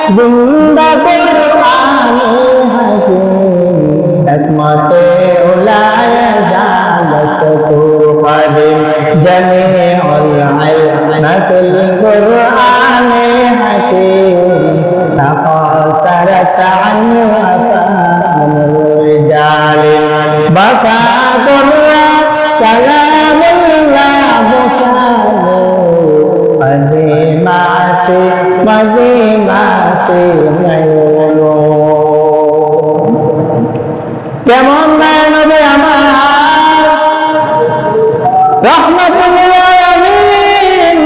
जिंदा कुरान हकीम हिकमत उलाए जालस कुरबान जमी उल हिकमतुल कुरान हकीम तफसरत अन वफानुल रिजाल बका कुरान कलामुल्लाह बुखारी मदीनाते नयनो কেমন নবী আমার রহমাতুল আলামিন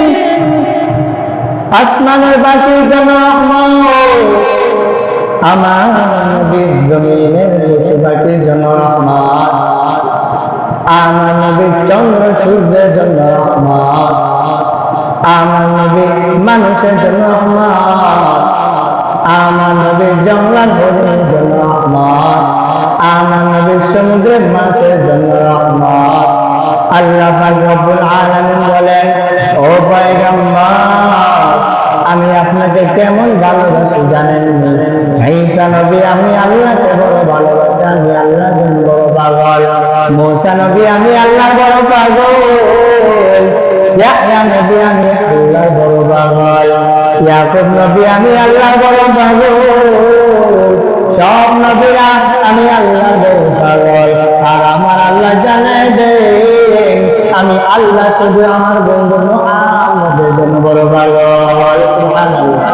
আসমানের বাতির জন্য রহমত আমার নবী জমিনের পশু পাখির জন্য রহমত আমার নবী চন্দ্র সূর্যের জন্য রহমত আমার নবী মানুষের জন্য রহমত আমার নবী জঙ্গল ভূমির জন্য রহমত আমার নবী সমুদ্রের মাছের জন্য রহমত আল্লাহ পাক রব্বুল আলামিন বলেন ও পয়গম্বর আমি আপনাকে কেমন ভালোবাসি জানেন ঈসা নবী আমি আল্লাহকে বড় ভালোবাসি আমি আল্লাহর বড় পাগল মুসা নবী আমি আল্লাহর বড় পাগল ইয়াহইয়া নবী আমি আল্লাহর বড় পাগল ইয়াকুব নবী আমি আল্লাহর বড় পাগল সব নবীরা আমি আল্লাহর বড় পাগল আর আমার আল্লাহ জানায় দেন আমি আল্লাহ শুধু আমার বন্ধু মুহাম্মদের জন্য বড় পাগল সুবহানাল্লাহ।